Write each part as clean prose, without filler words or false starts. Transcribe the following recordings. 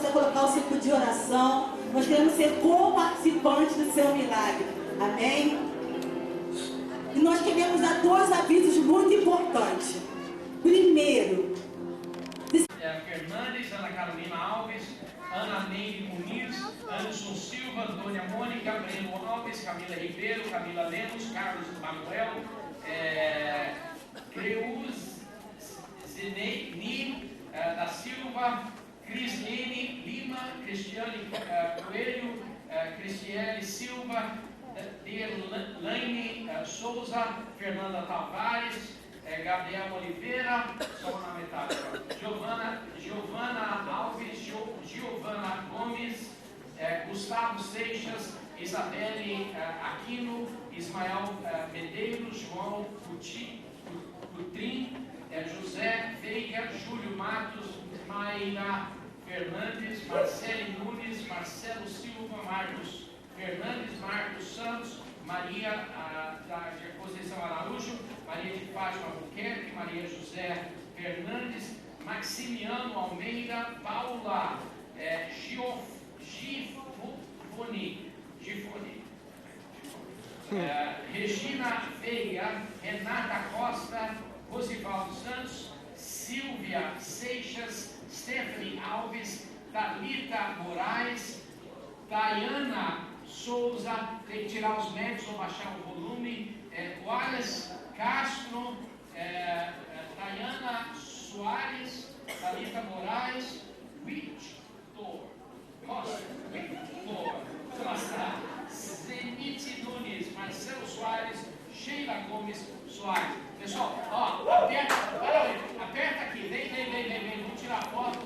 você colocar o círculo de oração. Nós queremos ser co-participantes do seu milagre. Amém? E nós queremos dar 2 avisos muito importantes. Primeiro, Fernandes, Ana Carolina Alves, Ana Neide Muniz, Anderson Silva, Antônia Mônica, Breno Alves, Camila Ribeiro, Camila Lemos, Carlos Manuel, Creuz Zenei da Silva, Cristiane Lima, Cristiane Coelho, Cristiane Silva, Derlaine Souza, Fernanda Tavares, Gabriel Oliveira, só na metade, Giovana Alves, Giovana Gomes, Gustavo Seixas, Isabelle Aquino, Ismael Medeiros, João Cutrim, José Veiga, Júlio Matos, Maíra Fernandes, Marcele Nunes, Marcelo Silva, Marcos Fernandes, Marcos Santos, Maria da Conceição Araújo, Maria de Fátima Albuquerque, Maria José Fernandes, Maximiano Almeida, Paula Gifone, Regina Veia, Renata Costa, Rosivaldo Santos, Silvia Seixas, Stephanie Alves, Thalita Moraes, Dayana Souza, tem que tirar os médios ou baixar o volume, Wallace Castro, Dayana Soares, Thalita Moraes, Victor Costa, Zenite Nunes, Marcelo Soares, Sheila Gomes Soares. Pessoal, ó, aperta aqui, vem, vamos tirar foto.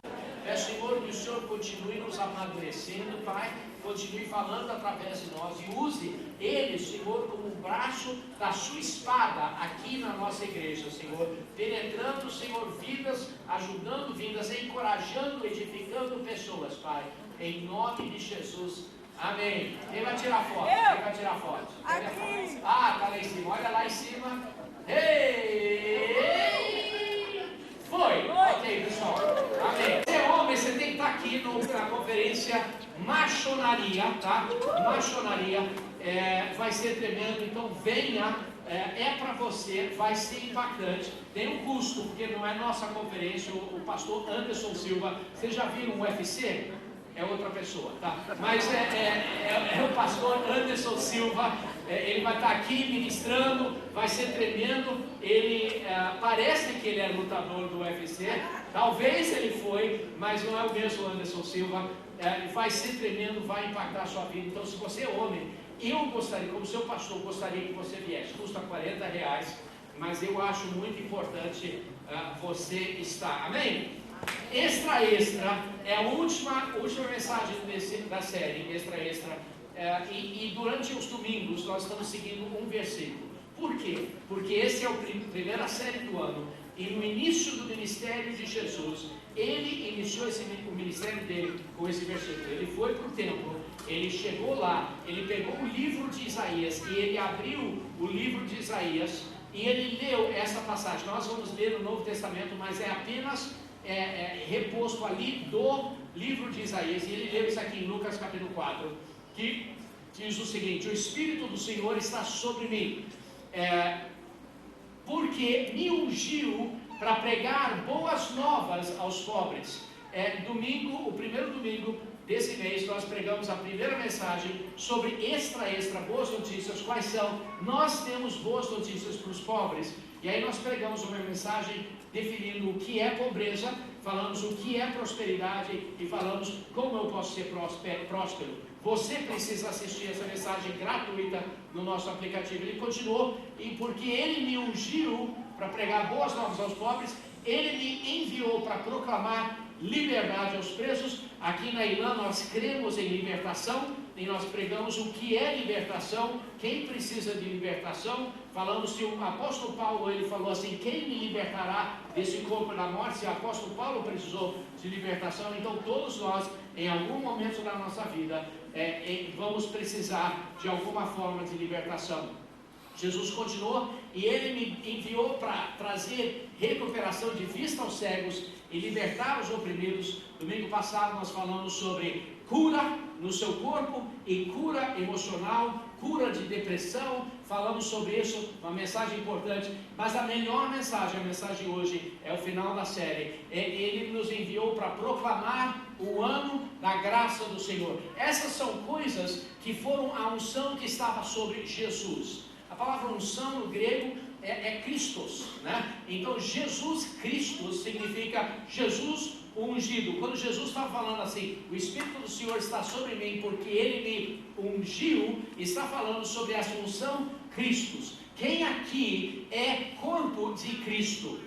Peço, Senhor, que o Senhor continue nos amadurecendo, Pai, continue falando através de nós e use ele, Senhor, como um braço da sua espada aqui na nossa igreja, Senhor, penetrando, Senhor, vidas, ajudando vidas, encorajando, edificando pessoas, Pai, em nome de Jesus. Amém. Quem vai tirar foto? Quem vai tirar foto? Aqui. Tá lá em cima. Olha lá em cima. Ei! Foi. Ok, pessoal. Amém. Você é homem, você tem que estar aqui na conferência Machonaria, tá? Machonaria. Vai ser tremendo, então venha. É para você, vai ser impactante. Tem um custo, porque não é nossa conferência. O pastor Anderson Silva. Vocês já viram o UFC? É outra pessoa, tá? Mas é o pastor Anderson Silva, ele vai estar aqui ministrando, vai ser tremendo. Ele parece que ele é lutador do UFC, talvez ele foi, mas não é o mesmo Anderson Silva. Vai ser tremendo, vai impactar a sua vida. Então, se você é homem, eu gostaria, como seu pastor, gostaria que você viesse. Custa R$40, mas eu acho muito importante você estar. Amém? Extra é a última mensagem da série Extra. E durante os domingos nós estamos seguindo um versículo. Por quê? Porque esse é a primeira série do ano. E no início do ministério de Jesus, ele iniciou o ministério dele com esse versículo. Ele foi para o templo, ele chegou lá, ele pegou o livro de Isaías e ele abriu o livro de Isaías e ele leu essa passagem. Nós vamos ler no Novo Testamento, mas é apenas reposto ali do livro de Isaías. E ele leu isso aqui em Lucas capítulo 4, que diz o seguinte: o Espírito do Senhor está sobre mim, porque me ungiu para pregar boas novas aos pobres. O primeiro domingo desse mês nós pregamos a primeira mensagem sobre extra, boas notícias. Quais são? Nós temos boas notícias para os pobres. E aí nós pregamos uma mensagem definindo o que é pobreza, falamos o que é prosperidade e falamos como eu posso ser próspero. Você precisa assistir essa mensagem gratuita no nosso aplicativo. Ele continuou, e porque ele me ungiu para pregar boas novas aos pobres, ele me enviou para proclamar liberdade aos presos. Aqui na Ilã nós cremos em libertação e nós pregamos o que é libertação, quem precisa de libertação. Falamos que o apóstolo Paulo, ele falou assim: quem me libertará desse corpo da morte? Se o apóstolo Paulo precisou de libertação, então todos nós, em algum momento da nossa vida, vamos precisar de alguma forma de libertação. Jesus continuou, e ele me enviou para trazer recuperação de vista aos cegos e libertar os oprimidos. Domingo passado nós falamos sobre cura no seu corpo e cura emocional, cura de depressão. Falamos sobre isso, uma mensagem importante, mas a melhor mensagem, a mensagem de hoje, é o final da série. Ele nos enviou para proclamar o ano da graça do Senhor. Essas são coisas que foram a unção que estava sobre Jesus. A palavra unção no grego é Christos, né? Então Jesus Cristo significa Jesus ungido. Quando Jesus está falando assim, o Espírito do Senhor está sobre mim porque Ele me ungiu, está falando sobre a unção Christus. Quem aqui é corpo de Cristo?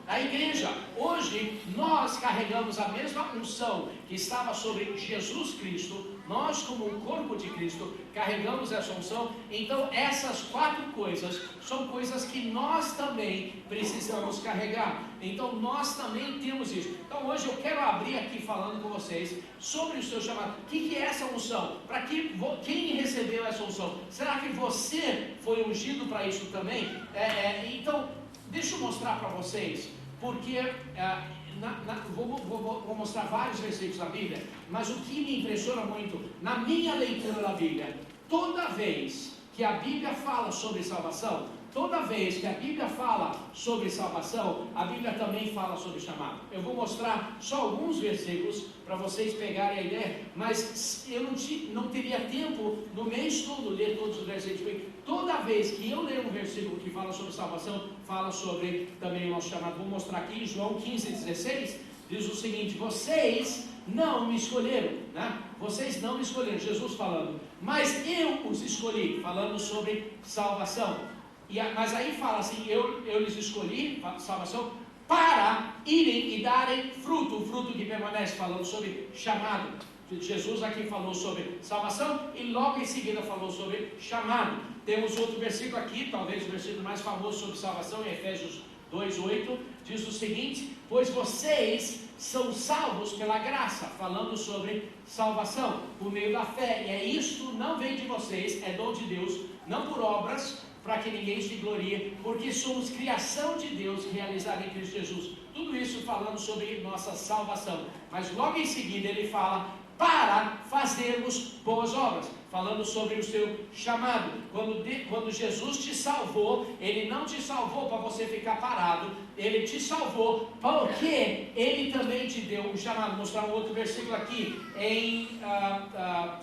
A igreja. Hoje nós carregamos a mesma unção que estava sobre Jesus Cristo. Nós, como o corpo de Cristo, carregamos essa unção. Então essas 4 coisas são coisas que nós também precisamos carregar. Então nós também temos isso. Então hoje eu quero abrir aqui falando com vocês sobre o seu chamado. O que é essa unção? Para quem recebeu essa unção? Será que você foi ungido para isso também? Então deixa eu mostrar para vocês, porque vou mostrar vários versículos da Bíblia, mas o que me impressiona muito, na minha leitura da Bíblia, toda vez que a Bíblia fala sobre salvação, toda vez que a Bíblia fala sobre salvação, a Bíblia também fala sobre chamado. Eu vou mostrar só alguns versículos para vocês pegarem a ideia, mas eu não teria tempo no mês todo ler todos os versículos. Toda vez que eu ler um versículo que fala sobre salvação, fala sobre também o nosso chamado. Vou mostrar aqui em João 15:16, diz o seguinte: vocês não me escolheram, né? Vocês não me escolheram, Jesus falando, mas eu os escolhi, falando sobre salvação. Mas aí fala assim, eu lhes escolhi, salvação, para irem e darem fruto, o fruto que permanece, falando sobre chamado. Jesus aqui falou sobre salvação e logo em seguida falou sobre chamado. Temos outro versículo aqui, talvez o versículo mais famoso sobre salvação, em Efésios 2:8, diz o seguinte: pois vocês são salvos pela graça, falando sobre salvação, por meio da fé, e isto não vem de vocês, é dom de Deus, não por obras, para que ninguém se glorie, porque somos criação de Deus realizada em Cristo Jesus. Tudo isso falando sobre nossa salvação, mas logo em seguida ele fala para fazermos boas obras, falando sobre o seu chamado. Quando Jesus te salvou, Ele não te salvou para você ficar parado, Ele te salvou porque Ele também te deu um chamado. Vou mostrar um outro versículo aqui, em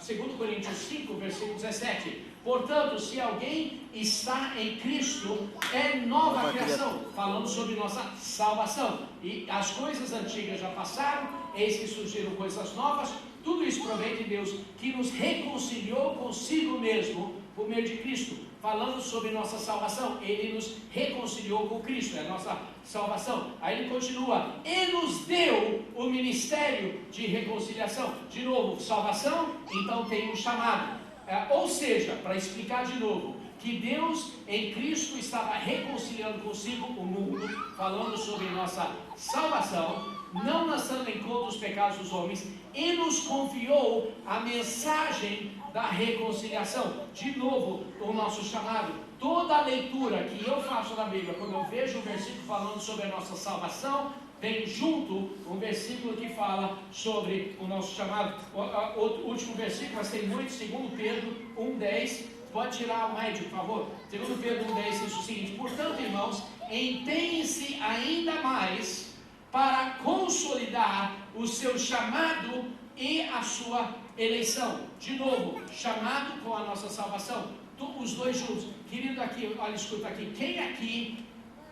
2 Coríntios 5, versículo 17. Portanto, se alguém está em Cristo, é nova criação, falando sobre nossa salvação. E as coisas antigas já passaram, eis que surgiram coisas novas. Tudo isso provém de Deus, que nos reconciliou consigo mesmo por meio de Cristo, falando sobre nossa salvação. Ele nos reconciliou com Cristo, é a nossa salvação. Aí ele continua, e nos deu o ministério de reconciliação. De novo, salvação, então tem um chamado. Ou seja, para explicar de novo, que Deus em Cristo estava reconciliando consigo o mundo, falando sobre nossa salvação, não lançando em conta os pecados dos homens, e nos confiou a mensagem da reconciliação. De novo, o nosso chamado. Toda a leitura que eu faço na Bíblia, quando eu vejo um versículo falando sobre a nossa salvação, vem junto um versículo que fala sobre o nosso chamado. O último versículo, mas tem muito, 2 Pedro 1:10, pode tirar o médio, por favor. 2 Pedro 1:10 diz o seguinte: portanto, irmãos, empenhem-se ainda mais para consolidar o seu chamado e a sua eleição. De novo, chamado com a nossa salvação, os dois juntos. Querido aqui, olha, escuta aqui, quem aqui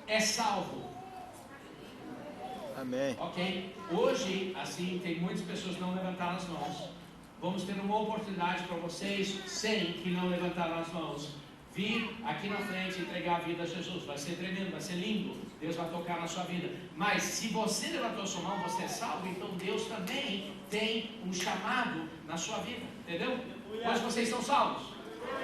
é salvo? Amém. Ok? Hoje, assim, tem muitas pessoas que não levantaram as mãos. Vamos ter uma oportunidade para vocês, 100 que não levantaram as mãos, vir aqui na frente e entregar a vida a Jesus. Vai ser tremendo, vai ser lindo. Deus vai tocar na sua vida. Mas se você levantou a sua mão, você é salvo, então Deus também tem um chamado na sua vida. Entendeu? Mas vocês são salvos.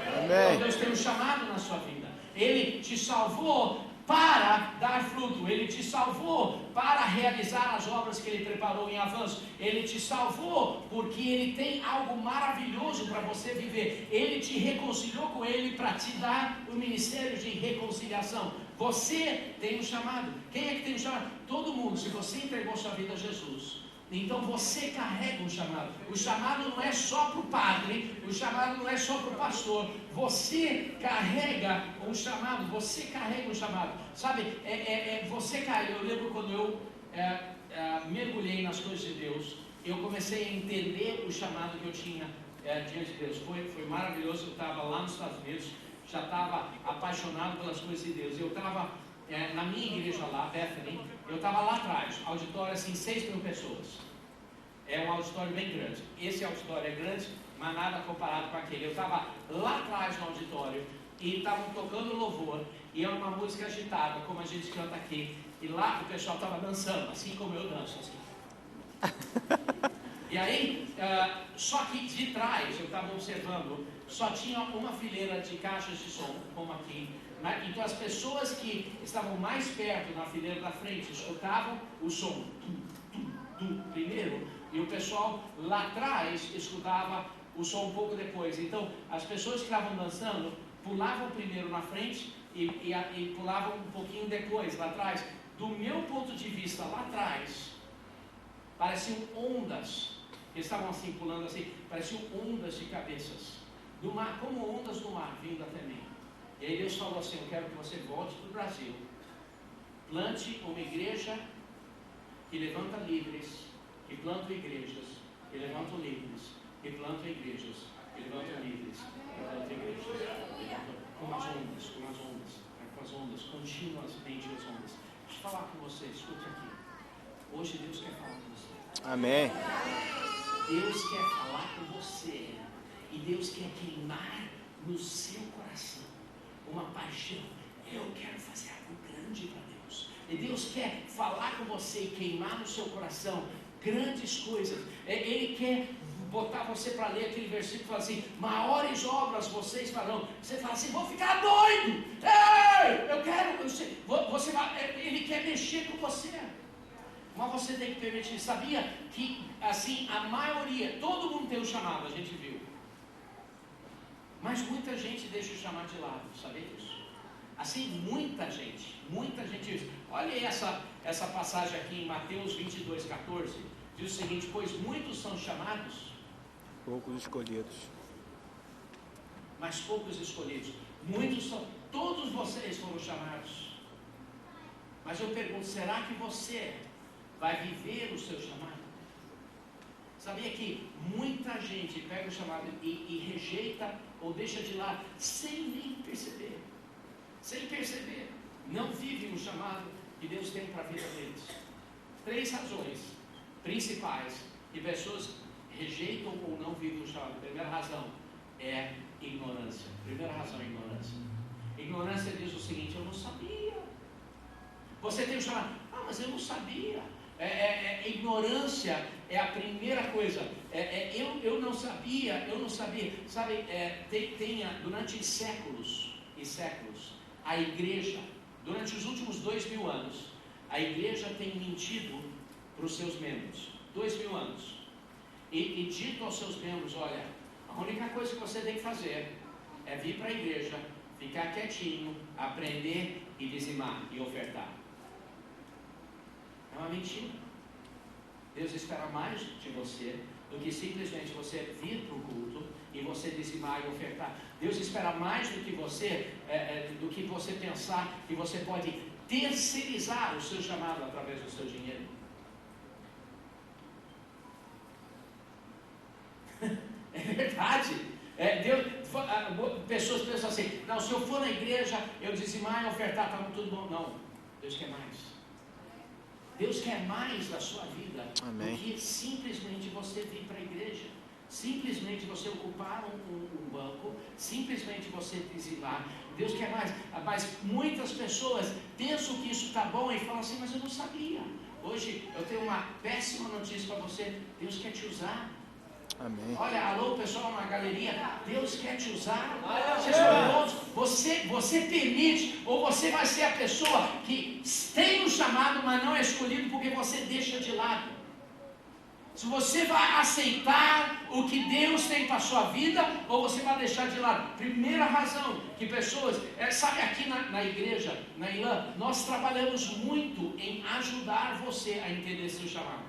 Amém. Então Deus tem um chamado na sua vida. Ele te salvou para dar fruto, Ele te salvou para realizar as obras que Ele preparou em avanço, Ele te salvou porque Ele tem algo maravilhoso para você viver, Ele te reconciliou com Ele para te dar o ministério de reconciliação. Você tem um chamado. Quem é que tem um chamado? Todo mundo. Se você entregou sua vida a Jesus, então você carrega um chamado. O chamado não é só para o padre, o chamado não é só para o pastor. Você carrega um chamado, você carrega um chamado. Sabe, você carrega. Eu lembro quando eu mergulhei nas coisas de Deus, eu comecei a entender o chamado que eu tinha diante de Deus. Foi maravilhoso. Eu estava lá nos Estados Unidos, já estava apaixonado pelas coisas de Deus. Eu estava na minha igreja lá, Bethany, eu estava lá atrás, auditório assim, 6.000 pessoas. É um auditório bem grande. Esse auditório é grande, mas nada comparado com aquele. Eu estava lá atrás no auditório e estavam tocando louvor, e era uma música agitada, como a gente canta aqui. E lá o pessoal estava dançando, assim como eu danço, assim. E aí, só que de trás, eu estava observando, só tinha uma fileira de caixas de som, como aqui. Então as pessoas que estavam mais perto na fileira da frente escutavam o som primeiro, e o pessoal lá atrás escutava o som um pouco depois. Então as pessoas que estavam dançando pulavam primeiro na frente e pulavam um pouquinho depois lá atrás. Do meu ponto de vista lá atrás, pareciam ondas, que estavam assim pulando assim, pareciam ondas de cabeças do mar, como ondas do mar vindo até mim. E aí Deus falou assim: eu quero que você volte para o Brasil, plante uma igreja que levanta líderes, que planta igrejas, que levantam líderes, que plantam igrejas, que levantam líderes, que plantam igrejas, como as ondas, continuamente as ondas. Deixa eu falar com você, escute aqui. Hoje Deus quer falar com você. Amém. Deus quer falar com você, e Deus quer queimar no seu coração uma paixão. Eu quero fazer algo grande para Deus. E Deus quer falar com você e queimar no seu coração grandes coisas. Ele quer botar você para ler aquele versículo e falar assim: maiores obras vocês farão. Você fala assim: vou ficar doido. Ei, eu quero. Você vai, ele quer mexer com você. Mas você tem que permitir. Sabia que assim a maioria, todo mundo tem um chamado, a gente viu. Mas muita gente deixa o chamado de lado, sabia disso? Assim, muita gente diz. Olha aí essa passagem aqui em Mateus 22:14, diz o seguinte: pois muitos são chamados, Poucos escolhidos. mas poucos escolhidos. Muitos são, todos vocês foram chamados. Mas eu pergunto, será que você vai viver o seu chamado? Sabia que muita gente pega o chamado e rejeita ou deixa de lado sem nem perceber. Sem perceber. Não vivem o chamado que Deus tem para a vida deles. 3 razões principais que pessoas rejeitam ou não vivem o chamado. A primeira razão é ignorância. Primeira razão é ignorância. Ignorância diz o seguinte: eu não sabia. Você tem o chamado. Ah, mas eu não sabia. Ignorância é a primeira coisa. Eu não sabia. Sabe, durante séculos e séculos, a igreja, durante os últimos 2000 anos, a igreja tem mentido para os seus membros. 2000 anos. E dito aos seus membros: olha, a única coisa que você tem que fazer é vir para a igreja, ficar quietinho, aprender e dizimar e ofertar. É uma mentira. Deus espera mais de você do que simplesmente você vir para o culto e você dizimar e ofertar. Deus espera mais do que você pensar que você pode terceirizar o seu chamado através do seu dinheiro. É verdade. Pessoas pensam assim: não, se eu for na igreja, eu dizimar e ofertar, está tudo bom. Não, Deus quer mais. Deus quer mais da sua vida. Amém. Do que simplesmente você vir para a igreja, simplesmente você ocupar um banco, simplesmente você dizimar. Deus quer mais. Mas muitas pessoas pensam que isso está bom e falam assim: mas eu não sabia. Hoje eu tenho uma péssima notícia para você: Deus quer te usar. Amém. Olha, alô pessoal na galeria, Deus quer te usar. você permite, ou você vai ser a pessoa que tem um chamado, mas não é escolhido porque você deixa de lado. Se você vai aceitar o que Deus tem para a sua vida, ou você vai deixar de lado. Primeira razão que pessoas, sabe, aqui na igreja, na ILAM, nós trabalhamos muito em ajudar você a entender seu chamado.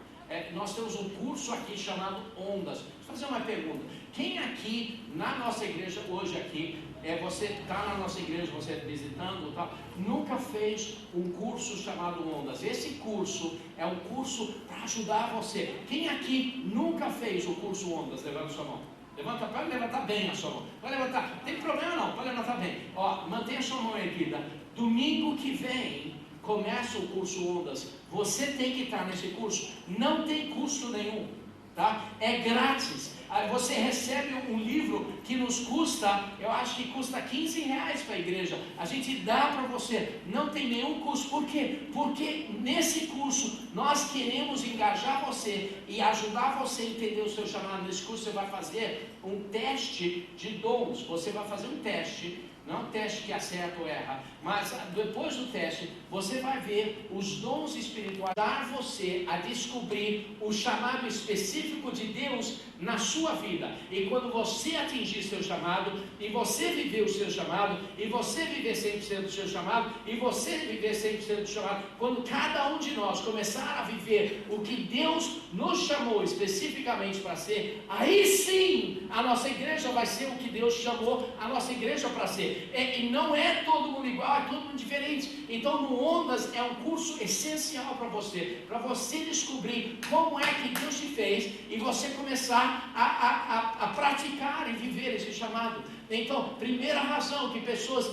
Nós temos um curso aqui chamado Ondas. Vou fazer uma pergunta. Quem aqui na nossa igreja, hoje aqui, você está na nossa igreja, você visitando, tal, nunca fez um curso chamado Ondas? Esse curso é um curso para ajudar você. Quem aqui nunca fez o curso Ondas? Levanta a sua mão. Levanta, pode levantar bem a sua mão. Pode levantar, não tem problema não, pode levantar bem. Ó, mantenha a sua mão erguida. Domingo que vem começa o curso Ondas. Você tem que estar nesse curso. Não tem custo nenhum, tá? É grátis. Você recebe um livro que nos custa, eu acho que custa R$15 para a igreja. A gente dá para você, não tem nenhum custo. Por quê? Porque nesse curso nós queremos engajar você e ajudar você a entender o seu chamado. Nesse curso você vai fazer um teste de dons. Você vai fazer um teste, não é um teste que acerta ou erra, mas depois do teste você vai ver os dons espirituais, dar você a descobrir o chamado específico de Deus na sua vida. E quando você atingir seu chamado, e você viver o seu chamado, e você viver 100% do seu chamado, e você viver 100% do chamado, quando cada um de nós começar a viver o que Deus nos chamou especificamente para ser, aí sim a nossa igreja vai ser o que Deus chamou a nossa igreja para ser. E não é todo mundo igual, é todo mundo diferente. Então no Ondas é um curso essencial para você descobrir como é que Deus te fez e você começar a praticar e viver esse chamado. Então, primeira razão que pessoas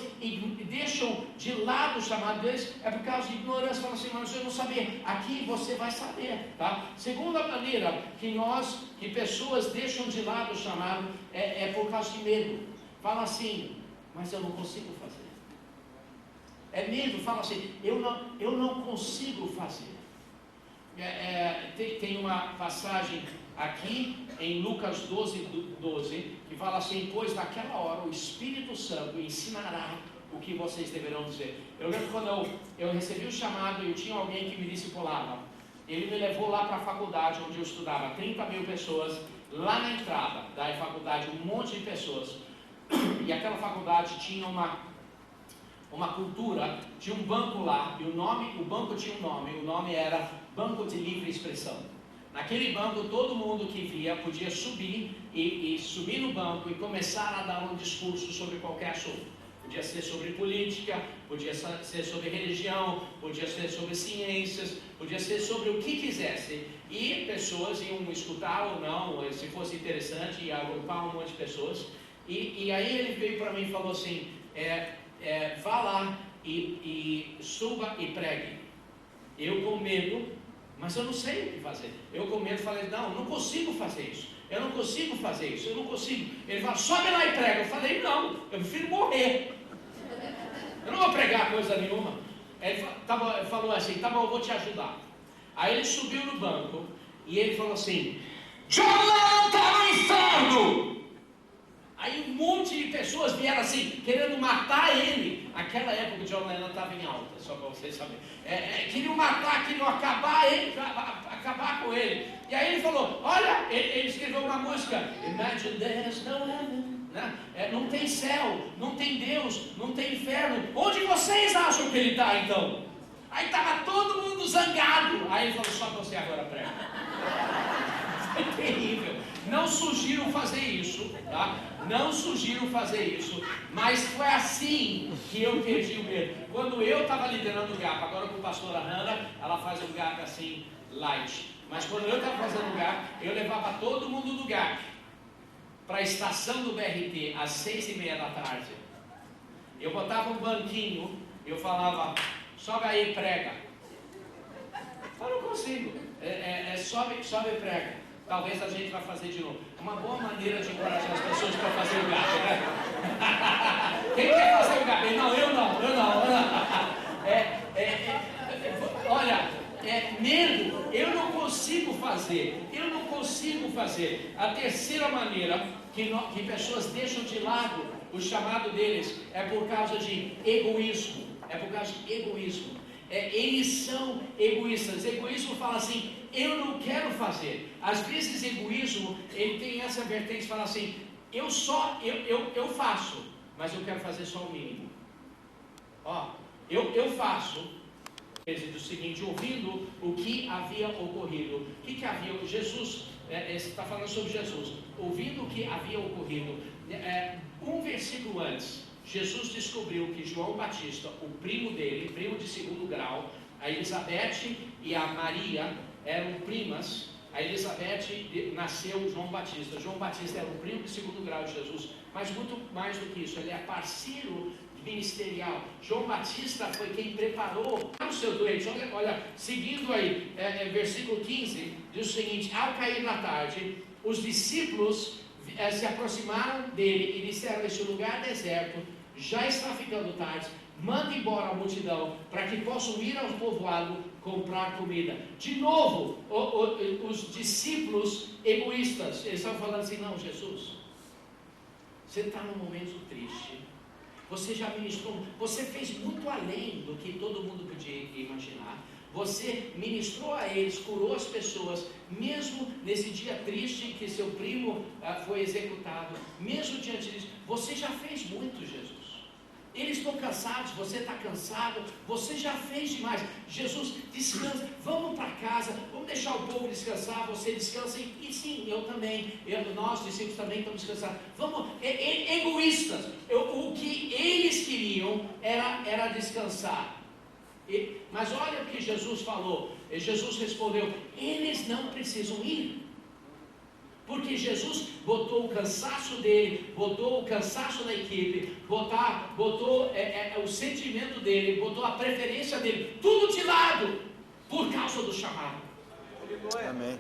deixam de lado o chamado deles é por causa de ignorância. Falam assim, mas eu não sabia. Aqui você vai saber, tá? Segunda maneira que pessoas deixam de lado o chamado é por causa de medo. Fala assim, mas eu não consigo fazer. É medo, fala assim, eu não consigo fazer. Tem uma passagem aqui em Lucas 12, que fala assim, pois naquela hora o Espírito Santo ensinará o que vocês deverão dizer. Eu lembro quando eu recebi o chamado e eu tinha alguém que me discipulava. Ele me levou lá para a faculdade onde eu estudava, 30 mil pessoas, lá na entrada da faculdade, um monte de pessoas. E aquela faculdade tinha uma cultura, tinha um banco lá, e o banco tinha um nome, o nome era Banco de Livre Expressão. Naquele banco todo mundo que via podia subir e subir no banco e começar a dar um discurso sobre qualquer assunto. Podia ser sobre política, podia ser sobre religião, podia ser sobre ciências, podia ser sobre o que quisesse. E pessoas iam escutar ou não, se fosse interessante, ia agrupar um monte de pessoas. E aí ele veio para mim e falou assim, vá lá e suba e pregue. Eu com medo, mas eu não sei o que fazer. Eu com medo falei, não consigo fazer isso. Eu não consigo fazer isso, eu não consigo. Ele falou, sobe lá e prega. Eu falei, não, eu prefiro morrer. Eu não vou pregar coisa nenhuma. Ele falou assim, tá bom, eu vou te ajudar. Aí ele subiu no banco e ele falou assim, John Lennon está no inferno! Aí um monte de pessoas vieram assim, querendo matar ele. Naquela época o John Lennon estava em alta, só para vocês saberem. Queriam matar, queriam acabar com ele. E aí ele falou, olha, ele escreveu uma música, Imagine there's no heaven. Não tem céu, não tem Deus, não tem inferno. Onde vocês acham que ele está então? Aí estava todo mundo zangado. Aí ele falou, só você agora prega. Foi terrível. Não sugiro fazer isso, tá? Não sugiro fazer isso. Mas foi assim que eu perdi o medo. Quando eu estava liderando o GAP, agora com a pastora Hannah, ela faz um GAP assim, light. Mas quando eu estava fazendo o GAP, eu levava todo mundo do GAP para a estação do BRT às 6:30 da tarde. Eu botava um banquinho, eu falava, sobe aí e prega. Eu não consigo. Sobe e prega. Talvez a gente vai fazer de novo. Uma boa maneira de encorajar as pessoas para fazer o GAP, né? Quem quer fazer o GAP? Não, eu não. Olha, medo, eu não consigo fazer. A terceira maneira que pessoas deixam de lado O chamado deles é por causa de egoísmo. É por causa de egoísmo. Eles são egoístas. Egoísmo fala assim, eu não quero fazer. Às vezes egoísmo, ele tem essa vertente, fala assim, eu faço, mas eu quero fazer só o mínimo. Ó, eu faço. Do seguinte, ouvindo o que havia ocorrido. O que havia? Jesus, está falando sobre Jesus. Ouvindo o que havia ocorrido. Um versículo antes, Jesus descobriu que João Batista, o primo dele, primo de segundo grau, a Elizabeth e a Maria eram primas. A Elizabeth nasceu João Batista. João Batista era o primo de segundo grau de Jesus. Mas muito mais do que isso, ele é parceiro ministerial. João Batista foi quem preparou os seus doentes. Olha, seguindo aí, versículo 15, diz o seguinte: ao cair da tarde, os discípulos se aproximaram dele e disseram: este lugar deserto já está ficando tarde, manda embora a multidão para que possam ir ao povoado comprar comida. De novo, os discípulos egoístas, eles estavam falando assim: não, Jesus, você está num momento triste. Você já ministrou, você fez muito além do que todo mundo podia imaginar. Você ministrou a eles, curou as pessoas, mesmo nesse dia triste que seu primo foi executado. Mesmo diante disso, você já fez muito, Jesus. Eles estão cansados, você está cansado, você já fez demais. Jesus, descansa, vamos para casa, vamos deixar o povo descansar, você descansa, e sim, eu também, nós discípulos também estamos descansando. Vamos, egoístas, o que eles queriam era descansar. Mas olha o que Jesus falou. Jesus respondeu: eles não precisam ir. Porque Jesus botou o cansaço dele, botou o cansaço da equipe, botou o sentimento dele, botou a preferência dele, tudo de lado, por causa do chamado. Amém.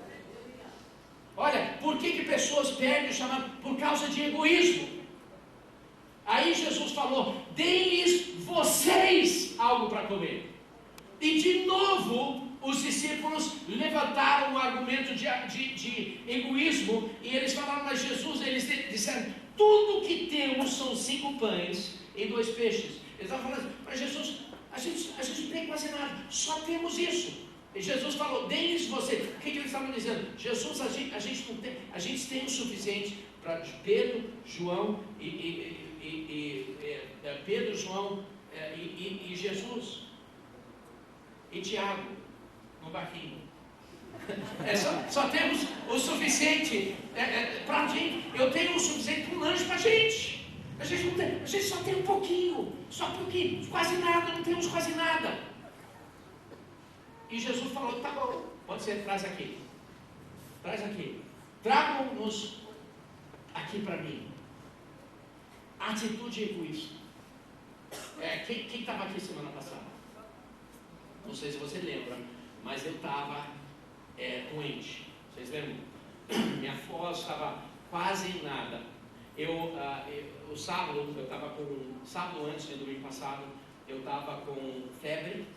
Olha, por que pessoas perdem o chamado? Por causa de egoísmo. Aí Jesus falou: deem-lhes vocês algo para comer. E de novo, os discípulos levantaram um argumento de egoísmo, e eles falaram: mas Jesus, eles disseram, tudo que temos são 5 pães e 2 peixes. Eles estavam falando: mas Jesus, a gente não tem quase nada, só temos isso. E Jesus falou: deem-lhes você. O que eles estavam dizendo? Jesus, a gente não tem, a gente tem o suficiente para Pedro, João Pedro, João e Jesus. E Tiago no barquinho. Só temos o suficiente para a gente. Eu tenho o suficiente para um lanche para a gente. A gente só tem um pouquinho, quase nada, não temos quase nada. E Jesus falou: tá bom, pode ser, traz aqui. Tragam-nos aqui para mim. Atitude egoísta. Quem estava aqui semana passada? Não sei se você lembra, mas eu estava doente. Vocês lembram? Minha voz estava quase em nada. O sábado, sábado antes de domingo passado, eu estava com febre.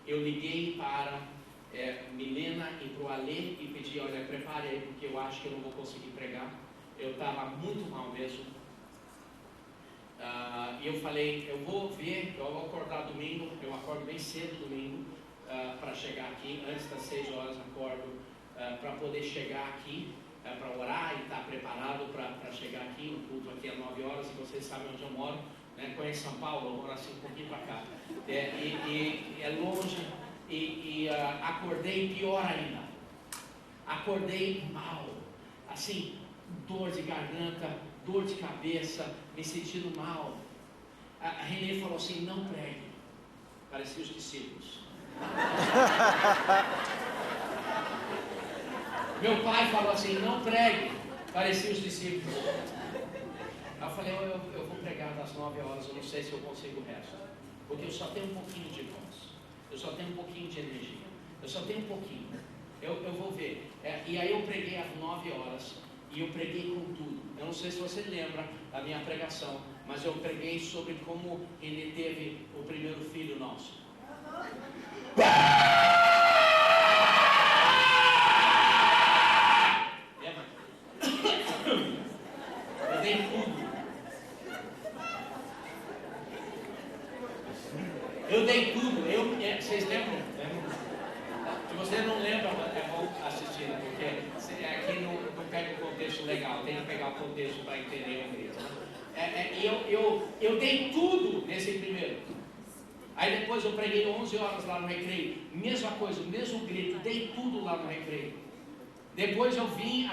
Eu liguei para Milena e para o Alê e pedi: olha, prepare aí, porque eu acho que eu não vou conseguir pregar. Eu estava muito mal mesmo. E eu falei: eu vou acordar domingo, eu acordo bem cedo domingo, para chegar aqui, antes das 6 horas acordo, para poder chegar aqui, para orar e estar preparado para chegar aqui. O culto aqui é 9 horas, e vocês sabem onde eu moro, né? Conhece São Paulo, eu moro assim um pouquinho para cá, e é longe, acordei pior ainda, acordei mal, assim, dor de garganta, dor de cabeça, me sentindo mal. A Renê falou assim: não pregue. Parecia os discípulos. Meu pai falou assim: não pregue. Parecia os discípulos. Eu falei: eu vou pregar das 9 horas, eu não sei se eu consigo o resto, porque eu só tenho um pouquinho de voz, eu só tenho um pouquinho de energia, eu só tenho um pouquinho. Eu vou ver. E aí eu preguei às 9 horas. E eu preguei com tudo. Eu não sei se você lembra da minha pregação, mas eu preguei sobre como ele teve o primeiro filho nosso. Eu dei tudo. Eu dei tudo. Vocês lembram? Se você não lembra, é bom assistir, porque aqui não pega o contexto legal, tem que pegar o contexto para entender a igreja. Eu dei tudo nesse primeiro. Aí depois eu preguei 11 horas lá no recreio, mesma coisa, o mesmo grito, dei tudo lá no recreio. Depois eu vim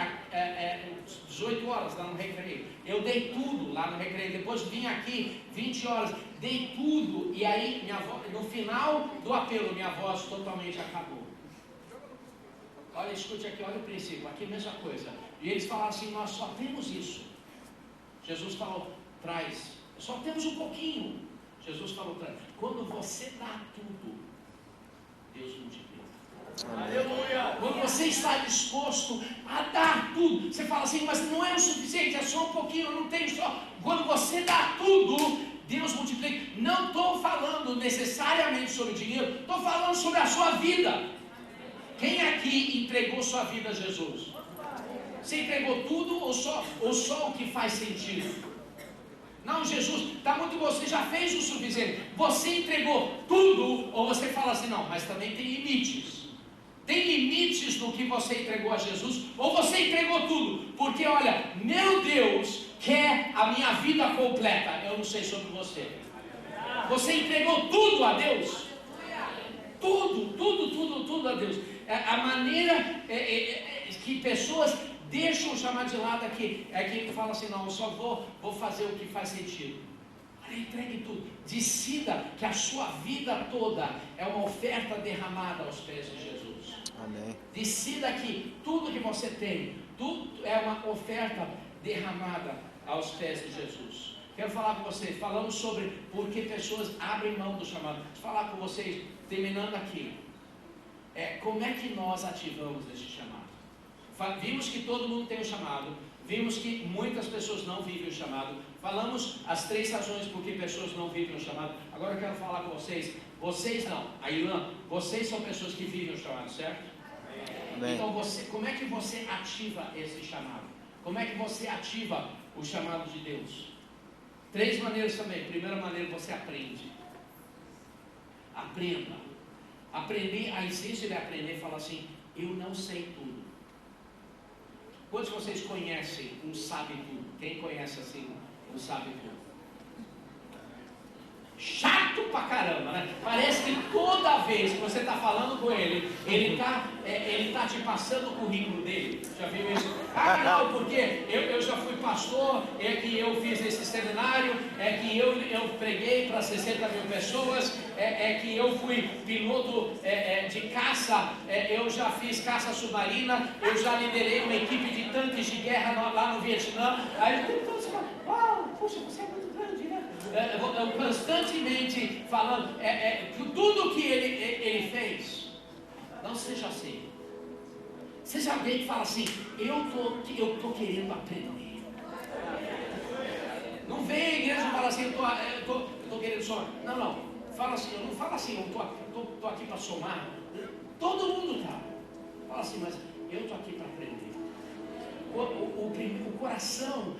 18 horas lá no recreio, eu dei tudo lá no recreio. Depois vim aqui 20 horas, dei tudo. E aí no final do apelo minha voz totalmente acabou. Olha, escute aqui, olha o princípio, aqui a mesma coisa. E eles falaram assim, nós só temos isso. Jesus falou, traz, só temos um pouquinho. Jesus falou, traz. Quando você dá tudo, Deus multiplica. Aleluia! Quando você está disposto a dar tudo, você fala assim, mas não é o suficiente, é só um pouquinho, eu não tenho só. Quando você dá tudo, Deus multiplica. Não estou falando necessariamente sobre dinheiro, estou falando sobre a sua vida. Quem aqui entregou sua vida a Jesus? Você entregou tudo ou só o que faz sentido? Não, Jesus, está muito bom, você já fez o suficiente. Você entregou tudo ou você fala assim, não, mas também tem limites. Tem limites no que você entregou a Jesus ou você entregou tudo? Porque olha, meu Deus quer a minha vida completa. Eu não sei sobre você. Você entregou tudo a Deus? Tudo a Deus. A maneira que pessoas deixam o chamado de lado aqui é que fala assim, não, eu só vou fazer o que faz sentido. Olha, entregue tudo. Decida que a sua vida toda é uma oferta derramada aos pés de Jesus. Amém. Decida que tudo que você tem, tudo é uma oferta derramada aos pés de Jesus. Quero falar com vocês, falamos sobre por que pessoas abrem mão do chamado. Vou falar com vocês, terminando aqui. Como é que nós ativamos esse chamado? Vimos que todo mundo tem um chamado. Vimos que muitas pessoas não vivem o chamado. Falamos as 3 razões por que pessoas não vivem o chamado. Agora eu quero falar com vocês. Vocês não, a Irã, vocês são pessoas que vivem o chamado, certo? Amém. Então como é que você ativa esse chamado? Como é que você ativa o chamado de Deus? 3 maneiras também. Primeira maneira, você aprende. Aprenda. Aprender, a essência de aprender, fala assim, eu não sei tudo. Quantos de vocês conhecem um sabe tudo? Quem conhece assim um sabe tudo? Chato pra caramba, né? Parece que toda vez que você está falando com ele, ele tá te passando o currículo dele. Já viu isso? Ah, não, porque eu já fui pastor, é que eu fiz esse seminário, é que eu preguei para 60 mil pessoas, é que eu fui piloto de caça, eu já fiz caça submarina, eu já liderei uma equipe de tanques de guerra lá no Vietnã. Aí todos falam, uau, puxa, você é muito grande, né? Constantemente falando tudo que ele fez. Não seja assim. Seja alguém que fala assim, eu tô querendo aprender. Não vem a igreja e fala assim, eu tô querendo somar. Não, fala assim, eu não falo assim, eu tô aqui para somar. Todo mundo tá. Fala assim, mas eu tô aqui para aprender. O coração